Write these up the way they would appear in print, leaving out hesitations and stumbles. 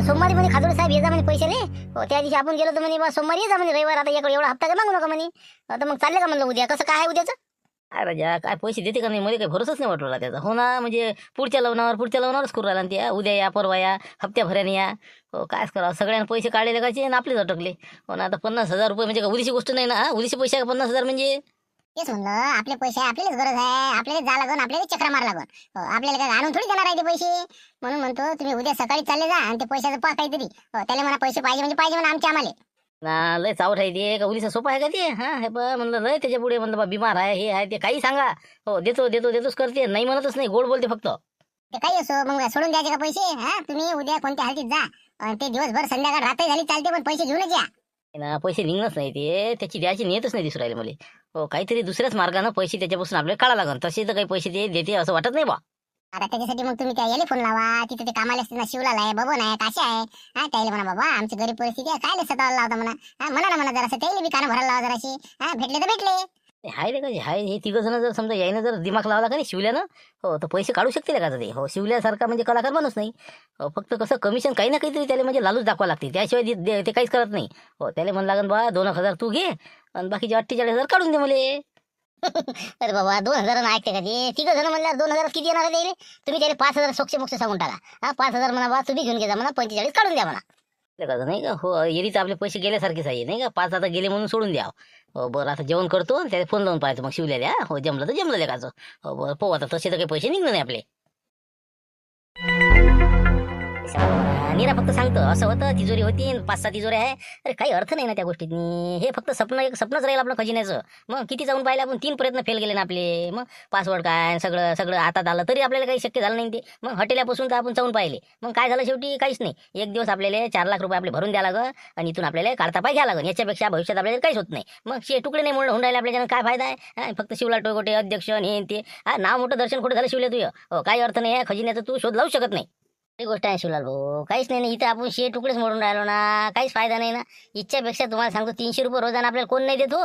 सोमवारी म्हणे खाजोडे साहेब ये जा म्हणे पैशाले. त्या दिवशी आपण गेलो तर म्हणे बा सोमवारी ये जा म्हणे, रविवार आता एवढा हप्ता काय मागू नका म्हणे. तर मग चालले का म्हणलं उद्या, कसं काय आहे उद्याचं? काय राजा काय पैसे देते का नाही मला काही भरोसाच नाही वाटला त्याचा. हो ना, म्हणजे पुढच्या लवणावरच करू राहिला ना त्या. उद्या या परवा या हप्त्याभराने या. हो कायच करावं, सगळ्यांना पैसे काढलेले कायचे आणि आपलेच अटकले. हो ना, आता 50,000 रुपये म्हणजे का उद्याची गोष्ट नाही ना. उद्याचे पैसे 50,000 म्हणजे तेच म्हणलं, आपले पैसे आपल्यालाच गरज आहे, आपल्यालाच जा लागन, आपल्यालाच चक्रा मार लागन. आपल्याला काय आणून थोडी देणार आहे ते पैसे. म्हणून म्हणतो तुम्ही उद्या सकाळी चालले जा आणि ते पैशाचं पहा काहीतरी. त्याला म्हणा पैसे पाहिजे म्हणजे पाहिजे म्हणा आम्हाला. ना लय चावट आहे ते का उलीचा सोपा आहे का ते. हा हे म्हणलं लय त्याच्या पुढे म्हणलं बा बिमार आहे हे आहे ते काही सांगा. हो देतो देतो देतोच करते, नाही म्हणतच नाही, गोड बोलते फक्त. ते काही असो, मग सोडून द्यायचे का पैसे? तुम्ही उद्या कोणत्या हालतीत जा आणि ते दिवसभर संध्याकाळ रात्र झाली चालते, पण पैसे घेऊनच या. ना पैसे निघणंच नाही ते, त्याची द्यायची नेतच नाही दिसू राहिले मला. हो काहीतरी दुसऱ्याच मार्गानं पैसे त्याच्यापासून आपल्याला काढा लागन. तसे तर काही पैसे ते देते असं वाटत नाही बा. आता त्याच्यासाठी मग तुम्ही त्या याला फोन लावा, तिथे ते कामाला असते ना, शिवलाल आहे, बबन आहे, काशा आहे. त्याला म्हणा बाबा आमची गरीब परिस्थिती आहे, काय स्वतःला लावता म्हणा. म्हणा ना म्हणा जरासं, त्याला बी कानं भरायला लावा जराशी. भेटले तर भेटले. हाय रे का हाय, हे तिघ जण जर समजा यायनं जर दिमाग लावला का नाही शिवल्यानं, हो तर पैसे काढू शकतील का ते. हो शिवल्यासारखा म्हणजे कलाकार बनच नाही. हो फक्त कसं कमिशन काही ना काहीतरी त्याला म्हणजे लालूच दाखवा लागते, त्याशिवाय ते काहीच करत नाही. हो त्याला म्हण लागन बा 2,000 तू घे आणि बाकीचे 48,000 काढून दे मले. अरे बाबा 2,000 ऐकते का ते? तिघ जण म्हणल्यावर 2,000 किती येणार आहे? तुम्ही त्याला 5,000 सोक्ष मोक्ष सांगून टाका. 5,000 म्हणा बा तुम्ही घेऊन घ्या म्हणा, 45 काढून द्या म्हणा. नाही का. हो एरीच आपले पैसे गेल्यासारखेच आहे नाही का. 5 आता गेले म्हणून सोडून द्या. हो बरं आता जेवण करतो आणि त्याला फोन लावून पाहायचं मग शिवलेल्या. हो जमलं तर जमलं लेखाचं. हो बरं पाहू आता, तसे तर काही पैसे निघणार नाही आपले. नीरा फक्त सांगतो असं होतं, तिजोरी होती 5-6 तिजोरी आहे. अरे काही अर्थ नाही ना त्या गोष्टीत. हे फक्त एक स्वप्नच राहील आपलं खजिन्याचं. मग किती जाऊन पाहिलं आपण, 3 प्रयत्न फेल गेले ना आपले. मग पासवर्ड काय सगळं सगळं हातात आलं तरी आपल्याला काही शक्य झालं नाही ते. मग हॉटेलापासून तर आपण जाऊन पाहिले, मग काय झालं शेवटी काहीच नाही. एक दिवस आपल्याला 4 लाख रुपये आपले भरून द्या लागं आणि इथून आपल्याला काढता पाय घ्या लागन. याच्यापेक्षा भविष्यात आपल्याला काहीच होत नाही. मग तुकडे नाही म्हणून होऊन राहिले आपल्याला, काय फायदा आहे. फक्त शिवला टोकोटे अध्यक्ष हे ते. नाव मोठं दर्शन कुठं झालं शिवले तुझं. हो काही अर्थ नाही. खजिन्याचं तू शोध लावू शकत नाही. ही गोष्ट आहे शिवलाल भाऊ, काहीच नाही ना इथं. आपण तुकडेच मोडून राहिलो ना, काहीच फायदा नाही ना. इच्छापेक्षा तुम्हाला सांगतो 300 रुपये रोजाना आपल्याला कोण नाही देतो.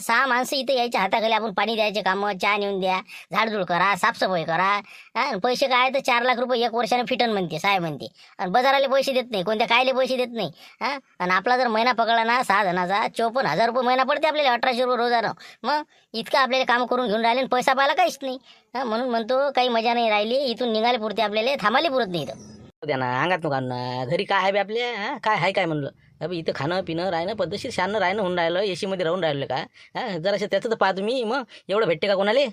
6 माणसं इथं यायच्या हाताखाली आपण पाणी द्यायचे कामं, चहा नेऊन द्या, झाडझूड करा, साफसफाई करा. पैसे काय तर 4 लाख रुपये 1 वर्षाने फिटन म्हणते साहेब म्हणते. आणि बाजाराला पैसे देत नाही, कोणत्या कायले पैसे देत नाही. आणि आपला जर महिना पकडला ना 6 जणाचा 54,000 रुपये महिना पडते आपल्याला, 1,800 रुपये रोजानं. मग इतकं आपल्याला काम करून घेऊन राहिले आणि पैसा पाहायला काहीच नाही. म्हणून म्हणतो काही मजा नाही राहिली. इथून निघाले पुरते आपल्याला, थांबायला पुरत नाही इथं. द्या ना अंगात नको ना. घरी काय आहे बे आपल्या. काय आहे काय म्हणलं. अबे इथं खाणं पिणं राहणं पद्धतशीर शानं राहणं होऊन राहिलं, एसीमध्ये राहून राहिलं का. जराशं त्याचं तर पाहा तुम्ही. मग एवढं भेटते का कोणाले.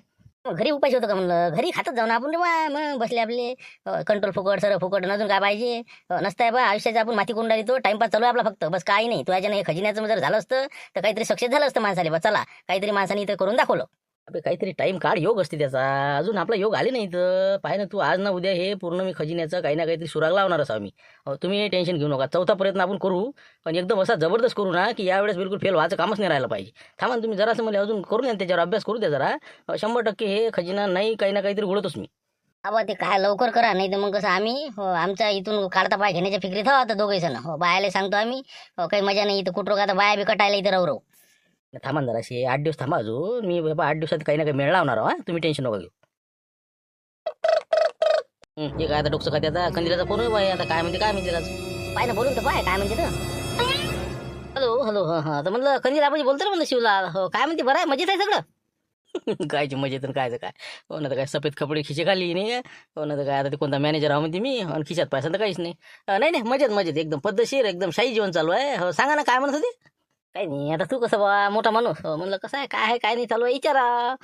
घरी उपाशी होतं का म्हणलं. घरी खातच जाऊ ना आपण रे बा. मग बसले आपले कंट्रोल फुकट सर्व फुकट, अजून काय पाहिजे. नसताय बा आयुष्याचा आपण माती कोंडाली, तो टाइमपास चालू आहे आपला फक्त, बस काही नाही. तुझ्याने हे खजिन्याचं जर झालं असतं तर काहीतरी सक्सेस झालं असतं माणसाले. बा चला काहीतरी माणसाने इथं करून दाखवलं. अबे काहीतरी टाइम काढ, योग असते त्याचा. अजून आपला योग आले नाही तर पाय ना तू. आज ना उद्या हे पूर्ण मी खजिन्याचं काही ना काहीतरी सुराग लावणार असा मी. तुम्ही टेन्शन घेऊ नका. 4था प्रयत्न आपण करू, पण एकदम असा जबरदस्त करू ना की यावेळेस बिलकुल फेल व्हायचं कामच नाही राहिलं पाहिजे. थांबा ना तुम्ही जरासं मला अजून करू द्या, त्याच्यावर अभ्यास करू द्या जरा. 100% हे खजिना नाही काही ना काहीतरी उडतोच मी. अबा ते काय लवकर करा, नाही तर मग कसं आम्ही आमच्या इथून काढता पाय घेण्याच्या फिक्रीत आता दोघे जण. बायाला सांगतो आम्ही. काही मजा नाही इथं, कुठं आता बाया बी कटायला इथं रवरव. थांबा ना जराशी 8 दिवस थांबा अजून. मी बाबा 8 दिवसात काही ना काही मेळ लावणार हा, तुम्ही टेन्शन नका घेऊ. हे काय आता डोकं का त्याचा कंदिलाचा फोन बाई. आता काय म्हणते पाय ना बोलून तर पाय काय म्हणते तर. Hello hello. हां तर म्हणलं कंदिला आपण बोलतो ना म्हणलं शिवला. हो काय म्हणते, बरं आहे मजेत आहे सगळं. कायची मजेत कायचं काय. हो ना तर काय सफेद कपडे खिचे खाली नाही. हो ना तर काय आता ते कोणता मॅनेजर आहो म्हणते मी, आणि खिशात पैसा तर काहीच नाही. नाही नाही मजेत मजेत एकदम पद्धतशीर एकदम शाही जीवन चालू आहे. हो सांगा ना काय म्हणत होते. काही नाही आता तू कसं बा मोठा माणूस. म्हणलं कसं आहे काय आहे काय नाही चालू आहे विचारा.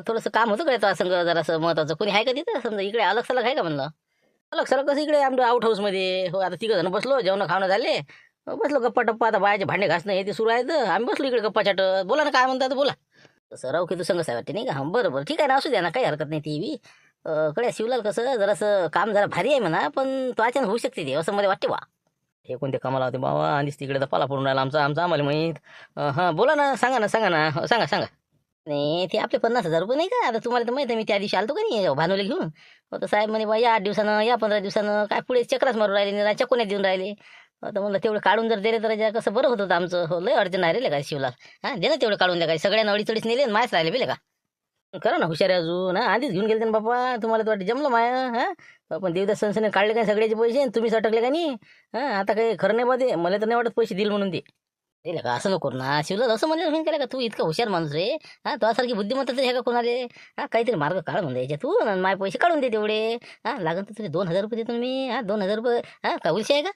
थोडंसं काम होतं काय तो संग जरासं महत्वाचं. कोणी आहे का तिथं समजा इकडे अलग सलग आहे का म्हणलं. अलग सलग कसं इकडे आमच्या आउट हाऊसमध्ये. हो आता 3 जण बसलो, जेवण खावणं झाले, बसलो गप्पा टप्पा. आता बायाचे भांडे घासणं हे ते सुरू आहे, तर आम्ही बसलो इकडे गप्पा चाटत. बोला ना काय म्हणतात बोला. तसं राव की तू संग वाटते नाही का. बरं बरं ठीक आहे ना, असू द्या ना काही हरकत नाही. ती बी कडे शिवलाल कसं जरासं काम जरा भारी आहे म्हणा, पण तो अचानक होऊ शकते ते असं मला वाटते बा. हे कोणते कामाला होते बाबा, आधीच तिकडे तर पाला पडून राहिला आमचा आम्हाला माहीत. बोला ना सांगा ना सांगा सांगा. नाही ते आपले 50,000 रुपये नाही का. आता तुम्हाला तर माहिती आहे मी त्या दिवशी आलतो का नाही भानवले घेऊन. तर साहेब म्हणे बा या 8 दिवसानं या 15 दिवसानं, काय पुढे चक्राच मारून राहिले, चकोण्यात देऊन राहिले. तर म्हणलं तेवढं काढून जर दिले तर कसं बरं होतं आमचं. हो लय अडचण आहे रे काय शिवला. दे ना तेवढं काढून द्या. काय सगळ्यांना अडीचडीच नेले मायच राहिले बिले का. करा ना हुशारी अजून. आधीच घेऊन गेले ना बाबा, तुम्हाला तर वाटते जमलं माया. पण देवदास संस्थेने काढले काय सगळ्याचे पैसे आणि तुम्हीच अटकले का नाही? आता काही खरं नाही बा ते, मला तर नाही वाटत पैसे देईल म्हणून ते. दिले का असं नको ना शिवलाल, असं म्हणलं होईन का तू इतका हुशार माणूस रे. तुझ्यासारखी बुद्धिमत्ता तरी आहे का कोणाले? काहीतरी मार्ग काढ म्हणजे याच्या तू आणि माझे पैसे काढून दे तेवढे. लागन तर तुझे 2,000 रुपये देतो मी. 2,000 रुपये का उलशी आहे का?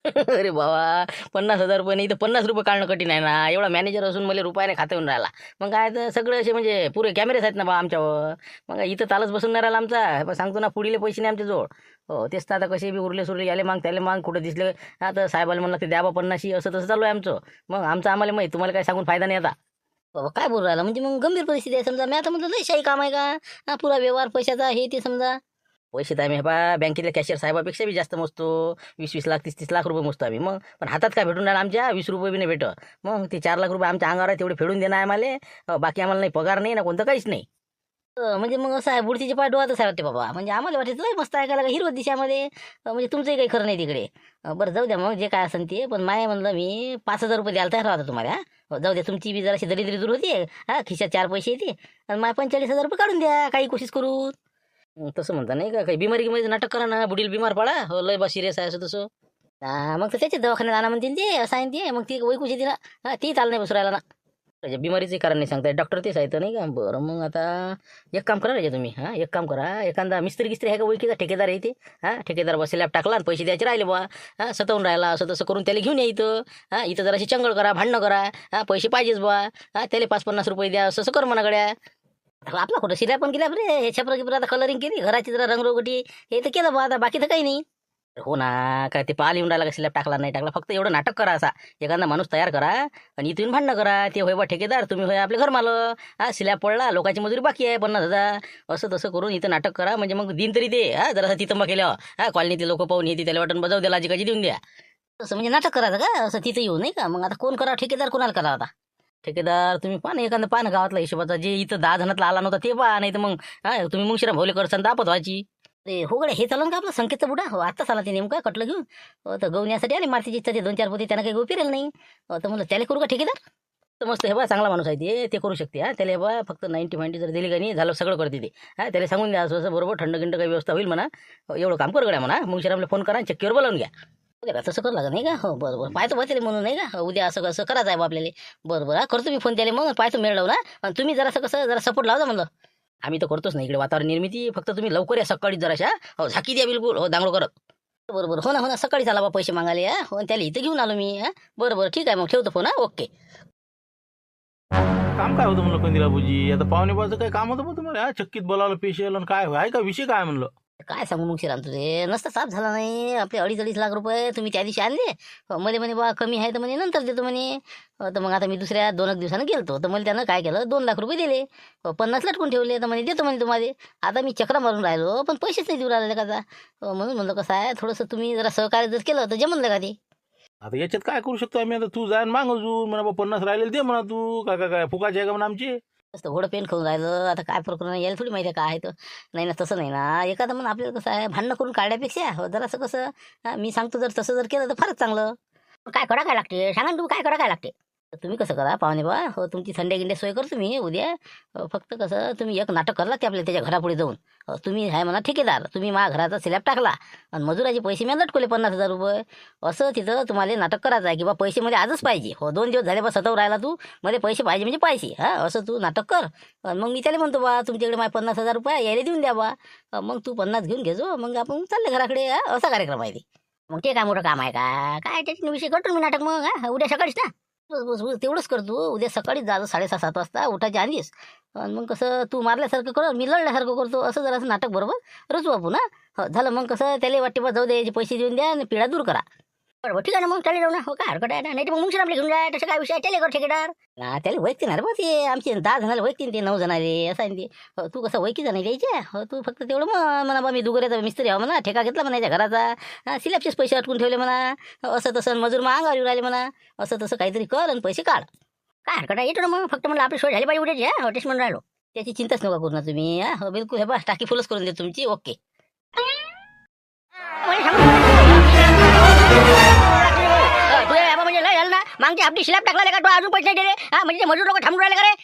अरे बाबा, 50,000 रुपये नाही तर 50 रुपये काढणं कठीण आहे ना. एवढा मॅनेजर असून मला रुपयाने खाते येऊन राहिला. मग काय तर सगळे असे म्हणजे पुरे कॅमेरेच आहेत ना बा आमच्यावर. मग इथं तालच बसून नाही राहिला आमचा. पण सांगतो ना, पुढीले पैसे नाही आमच्याजवळ. हो तेच तर आता कसे बी उरले सुरले याले माग त्याले माग कुठं दिसले आता साहेबाला म्हणलं ते द्या बा 50, असं तसं चालू आहे आमचं. मग आमचं आम्हाला माहिती, तुम्हाला काय सांगून फायदा नाही आता. बाबा काय बोलू राहिला म्हणजे मग गंभीर परिस्थिती आहे समजा. मी आता म्हणतो लई शाही काम आहे का? पुरा व्यवहार पैशाचा हे ते समजा. पैसे तर आम्ही बा बँकेतल्या कॅशियर साहेबापेक्षा बी जास्त मोजतो. 20-20 लाख 30-30 लाख रुपये मोजतो आम्ही. मग पण हातात काय भेटून राहिला आमच्या 20 रुपये बी नाही भेटत. मग ते 4 लाख रुपये आमच्या अंगावर आहे, तेवढे फेडून देणं आहे आम्हाला. बाकी आम्हाला नाही पगार नाही ना कोणतं काहीच नाही. म्हणजे मग असं आहे, बुडतीचे पाय डोळ्यातच आहे वाटते बाबा. म्हणजे आम्हाला वाटतं लय मस्त ऐकायला हिरवत दिशामध्ये. म्हणजे तुमचंही काही खरं नाही तिकडे. बरं जाऊ द्या मग जे काय असेल ते. पण माय म्हणलं मी 5,000 रुपये द्यायला तयार होता तुम्हाला. जाऊ द्या, तुमची बी जराशी दरिद्री दूर होती. खिशात 4 पैसे येते आणि माय 45,000 रुपये काढून द्या काही कोशिश करून. तसं म्हणता नाही का, काही बिमारी गिमारीचं नाटक करा ना, बुडील बिमार पडा हो लय बा सिरियस आहे असं तसं. मग तर त्याच्या दवाखान्यात आणा म्हणते ते, असं आहे ते. मग ती वैकुशी तिला ती चाल नाही बसरायला ना. त्याच्या बिमारीचे कारण नाही सांगताय, डॉक्टर तेच आहे तर नाही का. बरं मग आता एक काम करा राजा तुम्ही. एक काम करा, एखादा मिस्त्री गिस्त्री आहे का ओळखीचा, ठेकेदार आहे ते. ठेकेदार बस लॅब टाकला आणि पैसे द्यायचे राहिले बा. सतवून राहिला असं तसं करून त्याला घेऊन या इथं. इथं जराशी चंगळ करा, भांडणं करा. पैसे पाहिजेच बा. त्याला 5-50 रुपये द्या, असं कर म्हणा गड्या. आपला कुठं शिल्या पण केल्या रे, हे छपर गिपर आता कलरिंग केली घराची, जरा रंगरोगटी हे तर केलं बा. आता बाकी तर काही नाही. हो ना, काय ते पाल येऊन राहिला का स्लॅब टाकला नाही टाकला. फक्त एवढं नाटक करा असा, एखादा माणूस तयार करा आणि इथून भांडणं करा. ते होय बा ठेकेदार, तुम्ही होय आपले घर मालक. स्लॅब पडला, लोकांची मजुरी बाकी आहे 50,000. असं तसं करून इथं नाटक करा. म्हणजे मग दिन तरी ते जरासा तिथं केल्यावर कॉलनीतले लोक पाहून येते, त्याला वाटून बजाव द्याला काजी देऊन द्या. तसं म्हणजे नाटक करायचं का असं तिथं येऊ नाही का. मग आता कोण करा ठेकेदार, कोणाला करा आता? ठेकेदार तुम्ही पहा ना, एखादं पहा ना गावातला हिशोबाचा, जे इथं 10 जणातला आला नव्हता ते पहा. नाही तर मग तुम्ही मुंगशिरा भाऊले करसान दापत व्हायची. ते हो गड्या, हे चालन का आपलं संकेतचा बुडा? हो आत्ताच आला ते नेमका कटलं घेऊन. तर गवण्यासाठी आले मातीची इच्छा, ते 2-4 पोती त्यानं काही गहू फिरेल नाही. तर म्हणलं त्याला करू का ठेकेदार? तर मस्त हे बा चांगला माणूस आहे ते करू शकते. त्याला हे बा फक्त 90 जर दिली का नाही झालं सगळं करते ते. त्याला सांगून द्या असं असं बरोबर थंड गिंड काही व्यवस्था होईल म्हणा. एवढं काम कर गड्या म्हणा. मुंगशिरा आपल्याला फोन करा, चक्कीवर बोलावून घ्या. उद्या का तसं करू लागत नाही का? हो बरं बरं, पाहतो बा त्याला म्हणून नाही का. उद्या असं कसं करायचं आहे बा आपल्याला. बरं बरं, करतो मी फोन त्याला. मग पाहतो मेळ लावू ना. आणि तुम्ही जरासं कसं जरा सपोर्ट लावा म्हणलं. आम्ही तर करतोच नाही इकडे वातावरण निर्मिती. फक्त तुम्ही लवकर या सकाळी जराशा. हो झाकी द्या बिलकुल, हो दांगडो करत. बरोबर, हो ना हो ना, सकाळी आला बा पैसे मागायला. हो आणि त्याला इथं घेऊन आलो मी. बरं बरं ठीक आहे, मग ठेवतो फोन. ओके. काम काय होतं म्हणलं कंदिला बुजी? आता पाहुणेबाचं काय काम होतं बा तुम्हाला? चक्कीत बोलावलं पेशल आणि काय आहे का विषय काय म्हणलं? काय सांगू मग शिराम तुझे, नसता साफ झाला नाही. आपले 2.5 लाख रुपये तुम्ही त्या दिवशी आणले. मध्ये म्हणे बा कमी आहे तर म्हणे नंतर देतो म्हणे. तर मग आता मी दुसऱ्या 2 दिवसानं गेलतो, तर मला त्यानं काय केलं, 2 लाख रुपये दिले. 50 लटकून ठेवले. तर म्हणे देतो म्हणे तुम्हाला. आता मी चक्रा मारून राहिलो पण पैसेच नाही देऊ राहिले का. म्हणून म्हणलं कसं आहे, थोडंसं तुम्ही जरा सहकार्य जर केलं तर जमलं का ते. आता याच्यात काय करू शकतो आम्ही? आता तू जाय मागजू म्हणा बा 50 राहिलेले दे म्हणा. तू काय काय काय फुकाचे आहे का म्हणा आमचे? मस्त घोडं पेन खाऊन राहिलं. आता काय प्रकरण यायला थोडी माहिती आहे काय आहे तर. नाही ना तसं नाही ना. एखादं म्हणून आपल्याला कसं आहे, भांडणं करून काढण्यापेक्षा जरासं कसं मी सांगतो जर तसं जर केलं तर फारच चांगलं. काय करा काय लागते सांगा ना, तुम्ही काय करा काय लागते. तर तुम्ही कसं करा पाहुणे बा, हो तुमची संडे गिंडे सोय करतो मी उद्या. फक्त कसं तुम्ही एक नाटक करा लागते आपल्याला त्याच्या घरापुढे जाऊन. तुम्ही आहे म्हणा ठेकेदार, तुम्ही माझ्या घराचा स्लॅब टाकला आणि मजुराचे पैसे मी लटकवले 50,000 रुपये. असं तिथं तुम्हाला नाटक करायचं आहे की बा पैसे मध्ये आजच पाहिजे. हो 2 दिवस झाले बा सतव राहिला तू, मध्ये पैसे पाहिजे म्हणजे पैसे. असं तू नाटक कर. मग मी त्याला म्हणतो बा तुमच्याकडे माझे 50,000 रुपये यायला देऊन द्या बा. मग तू 50 घेऊन घेजो, मग आपण चालले घराकडे. असा कार्यक्रम आहे ते. मग ते काय मोठं काम आहे का काय, त्याच्या विषयी करतो मी नाटक. मग उद्या सकाळीच ना. बस बस बस तेवढंच करतो. उद्या सकाळीच जायचं 6:30-7 वाजता उठायच्या आधीच. आणि मग कसं तू मारल्यासारखं कर, मी लढल्यासारखं करतो. असं जरा असं नाटक बरोबर रचू आपण. हो झालं मग कसं त्याला वाटते बा जाऊ द्यायचे पैसे देऊन द्या आणि पिढा दूर करा. बरोबर ठीक आहे ना, मग चालेल जाऊ ना. हो काय हरकत आहे ना. नाही तर मग आपले घेऊन जाय, तसं काय विषय त्याला कर ठेकेदार. त्याला वैकते ना रे बा ते. आमचे 10 जणाला वैकतील ते 9 जणाले असं आहे ते. तू कसं वैकी नाही द्यायचे. हो तू फक्त तेवढं म्हणा बा मी दुगऱ्याचा मिस्त्री हवा म्हणा, ठेका घेतला म्हणायच्या घराचा. स्लॅबचेच पैसे अटकून ठेवले म्हणा. असं तसं मजूर मग अंगावर येऊ राहिले म्हणा. असं तसं काहीतरी कर आणि पैसे काढ. काय हरकत आहे, येतो ना मग. फक्त म्हणलं आपली सोय झाली पाहिजे उद्याची. हॉटेल म्हणून राहिलो त्याची चिंताच नका करू ना तुम्ही. हो बिलकुल हे बा टाकी फुलच करून देतो तुमची. ओके. म्हणजे लय झालं ना, मागची आपली स्लॅब टाकला का तो अजून पैसे नाही दिले. म्हणजे ते मजूर लोक थांबून राहिले का रे.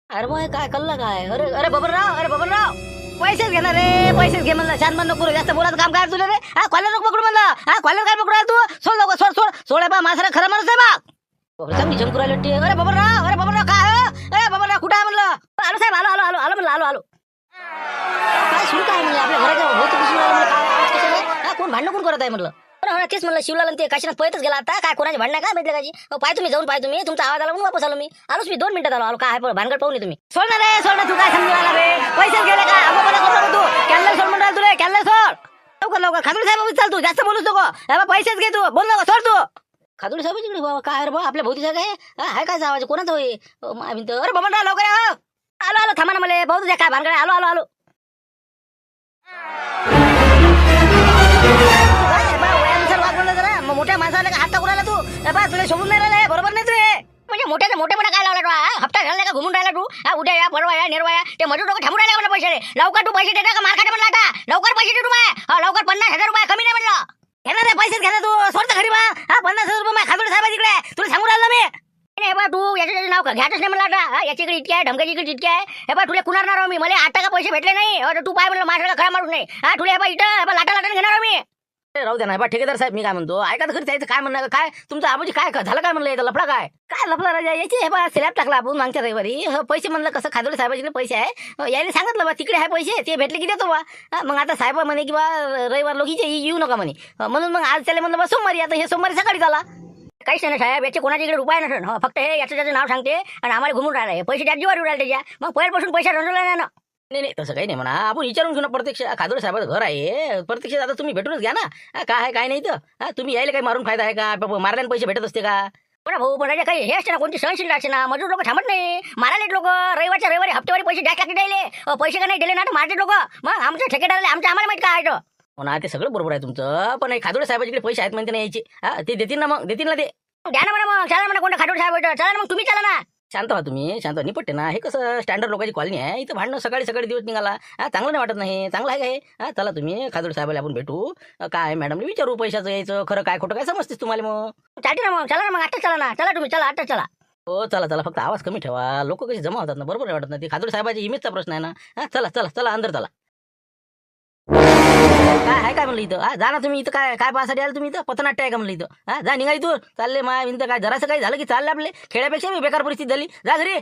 अरे मग काय कळलं काय. अरे अरे बबनराव, अरे बबनराव. पैसेच घेणार रे, पैसेच घे म्हणलं. शांत बंद नको करू, जास्त बोलायचं काम काय तुला रे? हा कॉलर नको पकडू म्हणलं. हा कॉलर काय पकडू राहिला तू? सोड लवकर, सोड सोड सोड बा, माझा खरा माणूस आहे बा. चांगली झंकू राहिली. अरे बाबा, अरे बाबा काय हो? अरे बाबा कुठं आहे म्हणलं? आलो साहेब, आलो आलो आलो आलो म्हणलं, आलो आलो. काय सुरू काय म्हणलं आपल्या घराच्या भोवती दिसून राहिलं म्हणलं, काय आवाज कशाला आहे? हा कोण भांडण कोण करत आहे म्हणलं. अरे तेच म्हणलं, शिवलाल ते काशीनाथ पळतच गेला आता. काय कोणाची भांडण काय भेटले काची? पाय तुम्ही जाऊन पाय तुम्ही, तुमचा आवाज आला म्हणून वापस आलो मी. आलोच मी 2 मिनिटात आलो. काय भानगड पाहून तुम्ही. सोड ना रे, सोड ना. तू काय समजून आला रे? पैसेच गेले का? अगो मला करू नको तू. कॅनल सोड म्हणून तुला, कॅनल सोड लवकर लवकर. खादुळे साहेब चाल, तू जास्त बोलूच नको. पैसेच घे तू, बोल नको, सोड तू. खादुळे साहेब इकडे बाबा, काय रे बा आपल्या भोवतीचा काय हाय? काय आवाज कोणाचा होई? अरे बाबा लवकर या. आलो आलो, थांबा ना मला बहुत काय भानगड. आलो आलो आलो. मोठ्या माणसाला हात टाकून राहिला तू. बा तुला सोडून नाही राहिला, बरोबर नाही तू. म्हणजे मोठ्याने मोठेपणा काय लावला तू? हप्ता घालला का घुमून राहिला तू? उद्या या, परवा या, निर्वा या. ते मजूर लोक थांबून राहिले मला पैसे रे. लवकर तू पैसे देता का मार खाते म्हणला आता? लवकर पैसे दे तू माय. लवकर 50,000 रुपये कमी नाही म्हणलं. घेणार रे पैसेच घेणार तू. सोडतं घरी बा. 50,000 रुपये माय खादुळे साहेब तिकडे. तुला सांगून राहिलो मी. नाही बा, तू याच्याचं नाव घ्यायच नाही म्हणलं आता. याच्याकडे इतके आहे, ढमकाची इकडे इतके आहे. हे बा तुला कुणारणार मी. मला 8 टक्का पैसे भेटले नाही. तू पाय म्हणलं माझ्याकडे खरा मारून नाही. तुला हे बा इथं लाटा लाटा घेणार मी. राहू द्या नाही बा ठेकेदार साहेब, मी काय म्हणतो ऐका तर खरी. त्याचं काय म्हणणं काय? तुमचं आबाजी काय झालं काय म्हणलं? याचा लफडा काय काय लफडा राजा याची? हे बा स्लॅब टाकला आपण मागच्या रविवारी. पैसे म्हणलं कसं खादुळे साहेबांकडे पैसे आहे. याने सांगितलं बा तिकडे आहे पैसे, ते भेटले की देतो बा. मग आता साहेब म्हणे की बा रविवार लोकीचे येऊ नका म्हणे. म्हणून मग आज त्याला म्हणलं बा सोमवारी. आता हे सोमवारी सकाळी झाला. काहीच नाही साहेब, याचे कोणाच्या इकडे रुपये नसेल. फक्त हे याचं त्याचं नाव सांगते आणि आम्हाला घुमून राहिलं. पैसे त्या जीवावर उडाले त्याच्या. मग पहिल्यापासून पैसा रंजवला नाही ना. नाही तसं काही नाही म्हणा. आपण विचारून घेऊ ना प्रत्यक्ष. खादुळे साहेबाचं घर आहे प्रत्यक्ष. आता तुम्ही भेटूनच घ्या ना. काय आहे काय नाही तर. तुम्ही यायला काही मारून फायदा आहे का? मारल्याने पैसे भेटत असते का? बरं भाऊ, पण काही हे असते ना, कोणती सहनशील असते ना. मजूर लोक थांबत नाही. मारायला लोक रविवारच्या रविवारी हप्तेवारी पैसे जास्त लागते द्यायले. पैसे का नाही दिले ना तर मारते लोक. मग आमच्या ठेकेदाराला आम्हाला माहित काय आहे. हो ना, ते सगळं बरोबर आहे तुमचं. पण खादुळे साहेबांकडे पैसे आहेत म्हणते ना यायचे. ते देतील ना, मग देतील ना ते. द्या ना म्हणा मग. चला म्हणा कोणतं खादुळे साहेब भेटत. चला ना मग, तुम्ही चला ना. शांत व्हा तुम्ही, शांत व्हा. निपटते ना. हे कसं स्टँडर्ड लोकांची कॉलनी आहे. इथं भांडणं सकाळी सकाळी दिवस निघाला. चांगलं नाही वाटत नाही. चांगलं आहे काय? चला तुम्ही खादुळे साहेबाला आपण भेटू. काय मॅडमने विचारू पैशाचं यायचं खरं काय खोटं काय समजतेस तुम्हाला. मग चालते ना मग. चला ना मग, आताच चला ना. चला तुम्ही, चला आताच चला. हो चला चला, फक्त आवाज कमी ठेवा. लोक कशी जमा होतात ना, बरोबर नाही वाटत ना. ते खादुळे साहेबाची इमेजचा प्रश्न आहे ना. चला चला चला अंदर चला. काय आहे काय म्हणलं इथं? जा ना तुम्ही. इथं काय काय पाहासाठी आलं तुम्ही? इथं पथनाट्य आहे का म्हणलं इथं? जा निघा इथून. चालले मा इथं काय जरासं काही झालं की चाललं आपले. खेड्यापेक्षा मी बेकार परिस्थिती झाली. जा घरी.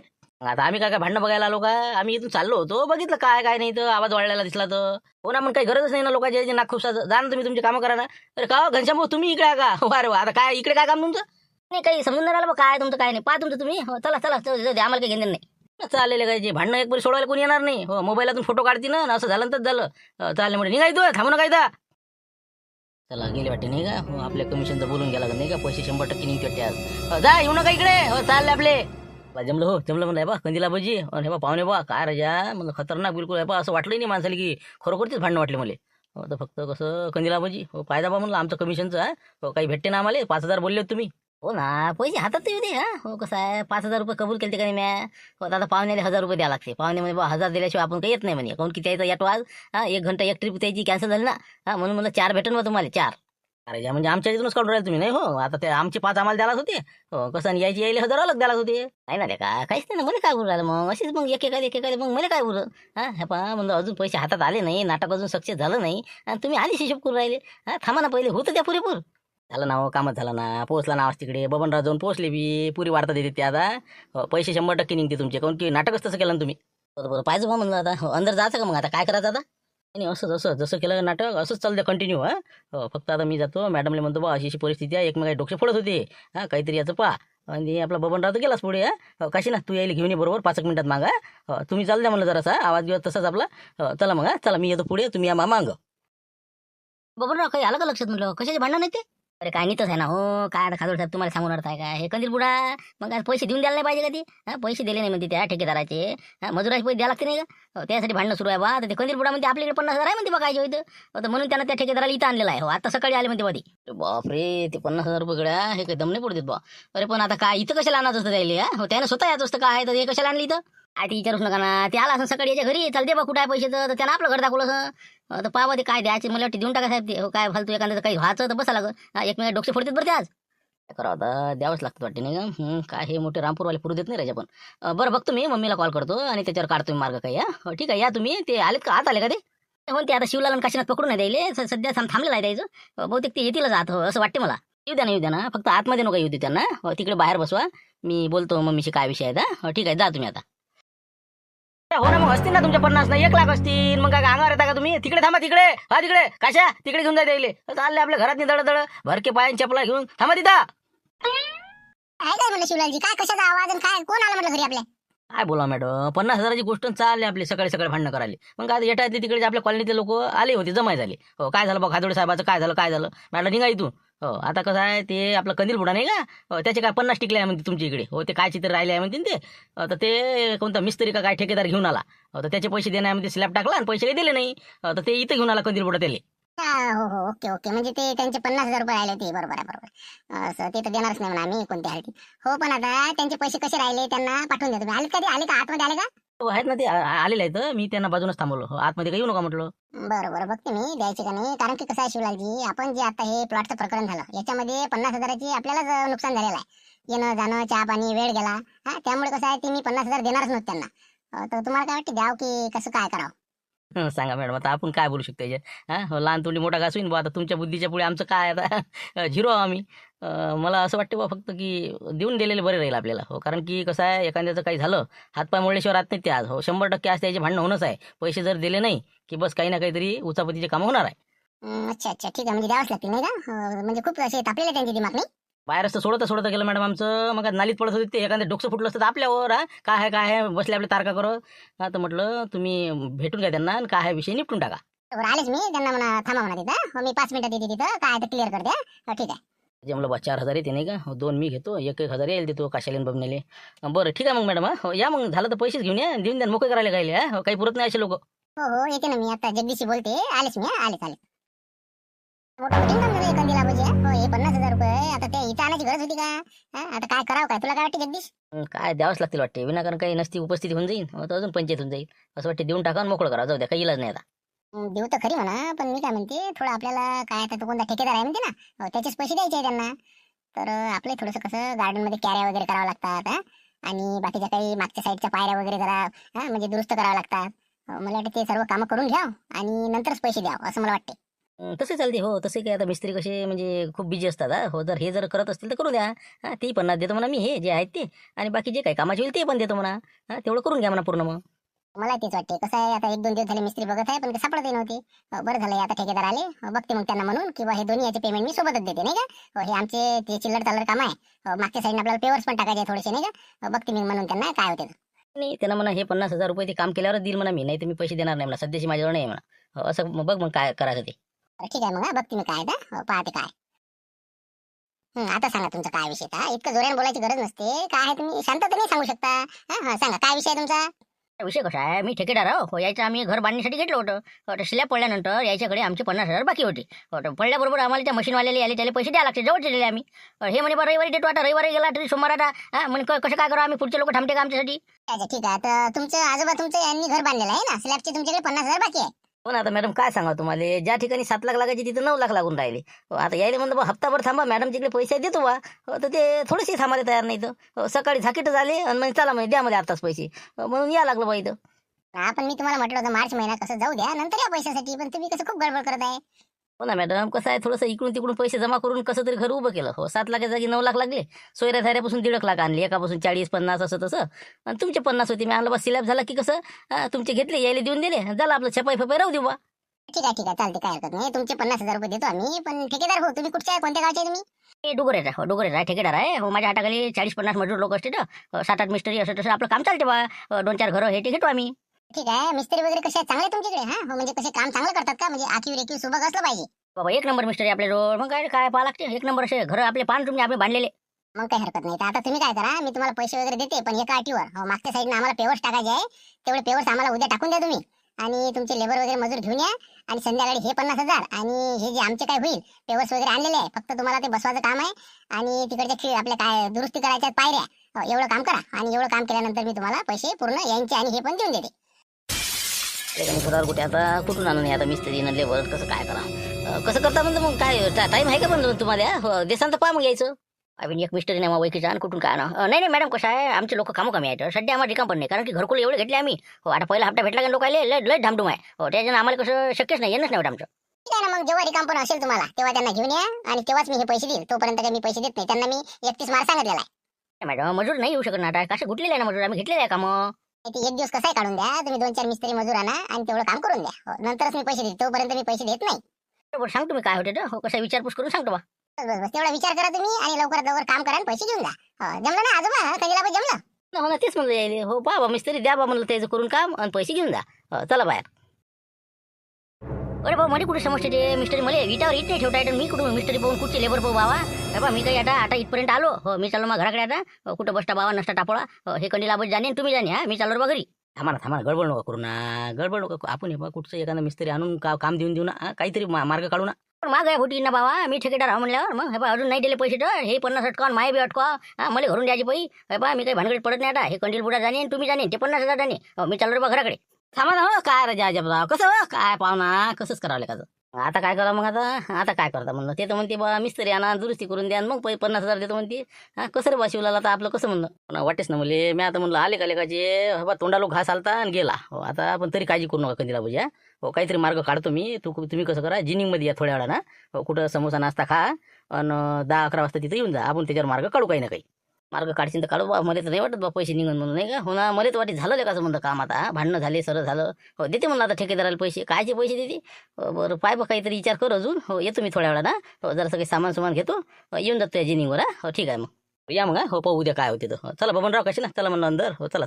आता आम्ही काय भांडणं बघायला आलो का? आम्ही इथून चाललो होतो, बघितलं काय काय नाही तर आवाज वाढलेला दिसला तर. हो ना, मग काही गरजच नाही ना लोकांची नाक खुपसाचं. जा ना तुम्ही तुमचे कामं करा ना. अरे का घनश्याम भाऊ, तुम्ही इकडे आहे का? अरे वा, आता काय इकडे काय काम तुमचं? नाही काही समजून नाही राहिलं काय तुमचं काय नाही. पहा तुमचं तुम्ही. हो चला चला, आम्हाला काही घेणं नाही. चाललेलं काय जे भांडणं एक बरी सोडवायला कोणी येणार नाही. हो मोबाईलातून फोटो काढतील ना, असं झालं तर झालं. चालले म्हणजे निघायचं, थांबू नका इथं. चला गेले वाटते नाही का? हो आपल्या कमिशनचं बोलून गेला का नाही का? पैसे 100% निघते वाटते आज. जा येऊ नका इकडे. हो चालले आपले. जमलं हो जमलं म्हणलं. बा कंदीला भजी हे बा पाहुणे बा काय राजा म्हणलं खतरनाक बिलकुल आहे बा. असं वाटलं नाही माणसाला की खरोखरच भांडणं वाटले मला. हो तर फक्त कसं कंदीला भजी हो पायदा बा म्हणलं आमचं कमिशनचं. हो काही भेटते ना आम्हाला. 5,000 बोलले तुम्ही. हो ना, पैसे हातात येऊ दे. हो कसं आहे, 5,000 रुपये कबूल केले का नाही म्या? हो आता पाहुण्याला 1,000 रुपये द्यावं लागते. पाहुणे म्हणजे 1,000 दिल्याशिवाय आपण काही येत नाही म्हणे. काऊन किती यायचं याटो आज? 1 घंटा एक ट्रिप त्याची कॅन्सल झाली ना. म्हणून मला 4 भेटेन मग तुम्हाला 4. अरे म्हणजे आमच्या इथूनच काढून राहिले तुम्ही नाही. हो आता ते आमचे 5 आम्हाला द्यायला होते. हो कसं आणि यायची यायला 1,000 अलग द्यायला होते. नाही ना ते काय काहीच नाही ना. मला काय बोलू राहिलं मग अशीच मग एकेकाय मग मला काय बोलू. हे पहा म्हणलं अजून पैसे हातात आले नाही, नाटक अजून सक्सेस झालं नाही आणि तुम्ही आधी हिशोब करून राहिले. थांबा ना, पहिले होतं त्या पुरेपूर. झालं ना हो, कामच झालं ना. पोहोचला ना आवाज तिकडे. बबनराव जाऊन पोहोचले बी. पुरी वार्ता देते ते आता. पैसे 100% निघते तुमचे. काऊन की नाटकच तसं केलं ना तुम्ही. बरोबर पाहिजे बा म्हणलं. आता अंदर जायचं का मग? आता काय करायचं आता? नाही असंच असं जसं केलं नाटक असंच चालतं कंटिन्यू. हो फक्त आता मी जातो मॅडमला म्हणतो बा अशी परिस्थिती आहे. एकमेकाची डोके फोडत होते. काहीतरी याचं पहा. आणि आपला बबनराव तर गेलाच पुढे. काशी ना तू यायला घेऊन ये बरोबर 5 मिनिटात मागा. तुम्ही चाल द्या म्हणलं जरासा आवाज बिवाज तसाच आपला. चला मग चला मी येतो पुढे, तुम्ही या मांग. बबनराव काही आलं का लक्षात? म्हटलं कशाचे भांडण नाही ते? अरे काय नाही आहे ना हो. काय आता खादुळे साहेब तुम्हाला सांगून आहे काय? हे कंदील बुडा मग आज पैसे देऊन द्यायला नाही पाहिजे का ते? पैसे दिले नाही म्हणते त्या ठेकेदाराचे. मजुराचे पैसे द्यायला लागते नाही का? त्यासाठी भांडणं सुरू आहे बा. तर ते कंदील बुडा म्हणते आपल्याकडे 50,000 आहे म्हणते बघा इथं. तर म्हणून त्यांना त्या ठेकेदाराला इथं आणलेला आहे. हो आता सकाळी आले म्हणते मध्ये. बापरे, ते 50,000 रुपये गड्या हे काही दम नाही पडतात बा. अरे पण आता काय इथं कशाला आणायचं असतं त्याला? हो त्यानं स्वतः यायचं असतं काय? तर हे कशाला आणलं इथं? ते विचारूच नका ना. ते आला असं सकाळी याच्या घरी. चालते बा कुठं आहे पैसे? तर त्यानं आपलं घर दाखवलं असं. तर पाहा ते काय द्यायचे मला वाटते देऊन टाका साहेब ते. हो काय फालतू एखाद्याचं काही व्हायचं तर बसा लागत. एकमेका डोके फोडतात बरं ते आज. करावं आता द्यावंच लागतं वाटते नाही का काय हे मोठे रामपूरवाले पुरू देत नाही राजा पण बरं बघतो मी मम्मीला कॉल करतो आणि त्याच्यावर काढतो मी मार्ग काही ठीक आहे या तुम्ही ते आलेत का आत आले का ते हो ते आता शिवलाल आणि काशीनाथ पकडून नाही द्यायले सध्या थांबलेलं आहे द्यायचं बहुतेक ते येतीलच आत असं वाटते मला येऊ द्या ना फक्त आतमध्ये नका येऊ दे त्यांना तिकडे बाहेर बसवा मी बोलतो मम्मीशी काय विषय आहे ठीक आहे जा तुम्ही आता हो ना मग असतील ना तुमच्या 50 ना 1 लाख असतील मग काय अंगावर येता का तुम्ही तिकडे थांबा तिकडे तिकडे काशा तिकडे घेऊन जा द्यायले चालले आपल्या घरात दळ भरके पायान चपला घेऊन थांबा तिथं काय काय म्हणलं शिवलालजी काय कशाचा आवाज आणि काय कोण आलं म्हटलं घरी आपल्या काय बोला मॅडम 50,000ची गोष्ट चालली आपली सकाळी सकाळी भांडणं करायला मग काय येटायतले तिकडे आपल्या कॉलनीतले लोक आले होते जमाय झाले हो काय झालं बघ खादोडे साहेबाचं काय झालं मॅडम निघा इथून हो आता कसं आहे ते आपलं कंदील बुडा नाही का त्याचे काय 50 टिकले आहे म्हणते तुमच्या इकडे हो ते काय चित्र राहिले आहे म्हणते ते तर ते कोणता मिस्त्री का काय ठेकेदार घेऊन आला तर त्याचे पैसे देण्यामध्ये स्लॅब टाकला आणि पैसे काही दिले नाही तर ते इथं घेऊन आला कंदील बुडा त्याला हो ओके म्हणजे ते त्यांचे 50,000 रुपये राहिले ते बरोबर आहे असं ते तर देणारच नाही म्हणा आम्ही कोणत्या हालती हो पण आता त्यांचे पैसे कसे राहिले त्यांना पाठवून द्या तुम्ही आले का आतमध्ये आले का हो आहेत ना ते आलेले आहेत मी त्यांना बाजूनच थांबवलो हो आतमध्ये काही येऊ नका म्हटलं बरं बघते मी द्यायचे का नाही कारण की कसं आहे शिवलालजी आपण जे आता हे प्लॉटचं प्रकरण झालं याच्यामध्ये 50,000ची आपल्यालाच नुकसान झालेलं आहे येणं जाणं चहा पाणी वेळ गेला त्यामुळे कसं आहे ते मी 50,000 देणारच नव्हते त्यांना तर तुम्हाला काय वाटतं द्याव की कसं काय करावं सांगा मॅडम आता आपण काय बोलू शकतो याच्यात लहान तोंडी मोठा घास होईन बा आता तुमच्या बुद्धीच्या पुढे आमचं काय आता झिरो आम्ही मला असं वाटतं बा फक्त की देऊन दिलेले बरे राहील आपल्याला हो कारण की कसं आहे एखाद्याचं काही झालं हातपाय मोडल्याशिवाय राहत नाही ते आज हो 100% आज त्याचे भांडणं होणंच आहे पैसे जर दिले नाही की बस काही ना काहीतरी उचापतीचे कामं होणार आहे अच्छा ठीक आहे म्हणजे द्यावंच लागतील नाही का म्हणजे खूप असे तापलेले त्यांचे दिमाग नाही बाहेर असतं सोडत गेलं मॅडम आमचं मग नालीत पडत होते ते एखादं डोकं फुटलं असतं तर आपल्यावर काय आहे बसले आपले तारका करत तर म्हटलं तुम्ही भेटून घ्या त्यांना आणि काय विषय निपटून टाका बरोबर आलेच मी त्यांना म्हणा थांबा म्हणा तिथं मी 5 मिनिटात येते तिथं काय ते क्लिअर करते ठीक आहे जे म्हणलं 4,000 येते नाही का 2 मी घेतो 1,000 येईल देतो काशालीन बबनेले बरं ठीक आहे मग मॅडम या मग झालं तर पैसेच घेऊन या देऊन द्या मोकळे करायला गायले काही पुरत नाही असे लोक हो येते ना मी आता जगदीशी बोलते आलेच मी आले मोठं कठीण काम झालं कंदीला म्हणजे हो हे 50,000 रुपये आता ते इथं आणायची गरज होती का आता काय करावं काय तुला काय वाटतं जगदीश काय द्यावंच लागतील वाटते विनाकारण काही नसती उपस्थिती होऊन जाईल तर अजून पंचायत होऊन जाईल असं वाटते देऊन टाका मोकळं करा जाऊ द्या काही इलाज नाही आता देऊ तर खरी म्हणा पण मी काय म्हणते थोडं आपल्याला काय आता तो कोणता ठेकेदार आहे म्हणते ना त्याचेच पैसे द्यायचे आहे त्यांना तर आपले थोडंसं कसं गार्डन मध्ये कॅऱ्या वगैरे करावं लागतात आणि बाकीच्या काही मागच्या साईडच्या पायऱ्या वगैरे जरा म्हणजे दुरुस्त करावं लागतात मला वाटतं ते सर्व कामं करून घ्या आणि नंतरच पैसे द्या असं मला वाटते तसे चालते हो तसे काय आता मिस्त्री कसे म्हणजे खूप बिजी असतात हो जर हे जर करत असतील तर करू द्या तेही 50 देतो म्हणा मी हे जे आहेत ते आणि बाकी जे काही कामाचे होईल ते पण देतो म्हणा तेवढं करून घ्या म्हणा पूर्ण मग मला तेच वाटते कसं आहे आता 1-2 दिवस झाले मिस्त्री बघत आहे पण ते सापडतही नव्हते बरं झालं आता ठेकेदार आले बघते मग त्यांना म्हणून किंवा हे दोन्ही याचे पेमेंट मी सोबतच देते नाही का हे आमचे ते चिल्लर चालर काम आहे मागच्या साईडने आपल्याला पेवर्स पण टाकायचे थोडेसे नाही का बघते मी म्हणून त्यांना काय होते नाही त्यांना म्हणा हे 50,000 रुपये ते काम केल्यावर देईल म्हणा मी नाही तर मी पैसे देणार नाही म्हणा सध्याची माझ्यावर नाही म्हणा असं बघ मग काय करायचं ते ठीक आहे मग बघते मी काय पाहते काय आता सांगा तुमचा काय विषय इतकं जोराने बोलायची गरज नसते काय आहे तुम्ही शांततेने सांगू शकता सांगा काय विषय तुमचा विषय कसा आहे मी ठेकेदार हो यायचं आम्ही घर बांधण्यासाठी घेतलं होतं स्लॅब पडल्यानंतर याच्याकडे आमचे 50,000 बाकी होते पडल्याबरोबर आम्हाला त्या मशीनवाल्याला आले त्याला पैसे द्यायला लागते जवळचे दिले आम्ही हे म्हणे बरं रविवारी देतो आता रविवारी गेला तरी सोमवार आता म्हणजे कसं काय करू आम्ही पुढचे लोक थांबते का आमच्यासाठी अच्छा ठीक आहे तर तुमचं आजोबा तुमचं यांनी घर बांधलेलं आहे ना स्लॅबचे तुमच्याकडे 50,000 बाकी आहे हो ना आता मॅडम काय सांगा तुम्हाला ज्या ठिकाणी 7 लाख लागायचे तिथं 9 लाख लागून राहिले आता यायला म्हणलं बा हप्ताभर थांबा मॅडम तिकडे पैसे देतो बा तर ते थोडेसे थांबायला तयार नाही तर सकाळी झाकीट झाले आणि म्हणजे चला म्हणजे द्या मध्ये आताच पैसे म्हणून या लागलं बा इथं पण मी तुम्हाला म्हटलं होतं मार्च महिना कसं जाऊ द्या नंतर या पैशासाठी पण तुम्ही कसं खूप गडबड करत आहे हो ना मॅडम कसं आहे थोडंसं इकडून तिकडून पैसे जमा करून कसं तरी घर उभं केलं हो 7 लाखाच्या जागी 9 लाख लागले सोयऱ्या थाऱ्यापासून 1.5 लाख आणले एकापासून 40-50 असं तसं आणि तुमचे 50 होते मी आणलं बा स्लॅब झाला की कसं तुमचे घेतले यायला देऊन दिले झालं आपलं छपाई फपाई राहू देऊ बा ठीक आहे चालते काय हरकत नाही तुमचे 50,000 रुपये देतो आम्ही पण ठेकेदार हो तुम्ही कुठच्या कोणत्या गावचे तुम्ही डोगरेचा ठेकेदार आहे हो माझ्या हाताखाली 40-50 मजूर लोक असते तर 7-8 मिस्त्री असं तसं आपलं काम चालते बा 2-4 घरं हे ते घेतो आम्ही ठीक आहे मिस्त्री वगैरे कसे चांगले तुमच्याकडे हो म्हणजे कसे काम चांगलं करतात का म्हणजे आखीव रेखीव सुबक असलं पाहिजे बाबा 1 नंबर मिस्त्री आपल्या जवळ मग काय पाहा लागते 1 नंबर असे घर आपले पान तुम्ही आपले बांधलेले मग काही हरकत नाही तर आता तुम्ही काय करा मी तुम्हाला पैसे वगैरे देते पण एका अटीवर हो मागच्या साईडने आम्हाला पेवर्स टाकायचे आहे तेवढे पेवर्स आम्हाला उद्या टाकून द्या तुम्ही आणि तुमचे लेबर वगैरे मजूर घेऊन या आणि संध्याकाळी हे 50,000 आणि हे जे आमचे काय होईल पेवर्स वगैरे आणलेले आहे फक्त तुम्हाला ते बसवायचं काम आहे आणि तिकडच्या आपल्या काय दुरुस्ती करायच्या पायऱ्या एवढं काम करा आणि एवढं काम केल्यानंतर मी तुम्हाला पैसे पूर्ण यांचे आणि हे पण देऊन देते कुठे आता कुठून आणून आता मिस्त्री लेबर कसं काय करा कसं करता म्हणजे मग काय टाइम आहे का पण तुम्हाला देसान तर पहा मग यायचं अजून एक मिस्टरी नाही मग ओळखीचा आणि कुठून काय ना नाही नाही मॅडम कसं आहे आमचे लोक कामं कमी आहेत सध्या आम्हाला रिकाम पण नाही कारण की घरकुल एवढे घेतले आम्ही हो आता पहिला हप्ता भेटला की लोकांना लय धामधूम आहे हो त्याच्यानं आम्हाला कसं शक्यच नाही येणंच नाही वाटत आमचं ठीक आहे ना, मग जेव्हा रिकाम पण असेल तुम्हाला तेव्हा त्यांना घेऊन या आणि तेव्हाच मी हे पैसे देईल. तोपर्यंत काही मी पैसे देत नाही. त्यांना मी 31 मार्च सांगितलेला आहे. मॅडम मजूर नाही येऊ शकत ना आता कसं गुटलेलं आहे ना मजूर आम्ही घेतलेलं आहे काम ते एक दिवस कसाही काढून द्या. तुम्ही 2-4 मिस्त्री मजूर आणा आणि तेवढं काम करून द्या. हो, नंतरच मी पैसे देईल. तोपर्यंत मी पैसे देत नाही. बरोबर सांगतो मी काय होते तर हो कसा विचारपूस करून सांगतो बा बस बस बस तेवढा विचार करा तुम्ही आणि लवकरात लवकर काम करा आणि पैसे घेऊन द्या. हो, जमलं ना आजोबा? कंदीला जमलं? हो ना तेच म्हणलं यायले हो बा मिस्त्री द्या बा म्हणलं त्याचं करून काम आणि पैसे घेऊन द्या हो, चला बाहेर अरे बाबा मला कुठे समजते ते मिस्त्री मला विटावर इट नाही ठेवता येतं मी कुठून मिस्त्री पाहून कुठचे लेबर पाहू बाबा बाबा मी काही आता इथपर्यंत आलो हो मी चाललो मग घराकडे आता हो, कुठं बसता बाबा नसता टापोळा हो, हे कंडीला आपण जाणे तुम्ही जाणे हा मी चाललो बा घरी थांबा गडबड नका करू ना गडबड नका आपण हे बा कुठचं एखादा मिस्त्री आणून काम देऊ ना काहीतरी मार्ग काढू ना पण माग आहे फुटी ना बाबा मी ठेकेदार आहे म्हणल्यावर मग हे बा अजून नाही दिले पैसे तर हे 50 अटकावून माय बी अटकाव मला घरून द्यायची पै हे बा मी काही भानगडीत पडत नाही आता हे कंडील बुडा जाणे आणि तुम्ही जाणे ते 50,000 जाणे हो मी चाललो बा घराकडे थांबा ना काय राजा जबराव कसं काय पाहुणा कसंच करावं लागायचं आता काय करा मग आता काय करता म्हणलं ते तर म्हणते बा मिस्त्री आणा दुरुस्ती करून द्या मग 50,000 देतो म्हणते हा कसं रे बा शिवला तर आपलं कसं म्हणलं वाटेच ना मुले मी आता म्हणलं आले का लेकाचे बा तोंडालो घास आलता आणि गेला हो आता आपण तरी काळजी करू नका कंदीला बुजा हो काहीतरी मार्ग काढतो मी तुम्ही कसं करा जिनिंगमध्ये या थोड्या वेळा ना हो कुठं समोसा नाश्ता खा आणि 10-11 वाजता तिथे येऊन जा आपण त्याच्यावर मार्ग काढू काही ना काही मार्ग काढशील तर काढू बा मला तर नाही वाटत बा पैसे निघून म्हणून नाही का हो ना मला तर वाटत झालं लेकाचं म्हणतं काम आता भांडणं झाले सरळ झालं हो देते म्हणलं आता ठेकेदाराला पैसे कायचे पैसे देते बरं पाय बा काहीतरी विचार कर अजून हो येतो मी थोड्या वेळा ना हो जरासं काही सामान घेतो येऊन जातो त्या जिनिंगवर हो ठीक आहे मग या मग हो पाहू उद्या काय होते तर चला बबनराव कसे ना चला म्हणलं अंदर हो चला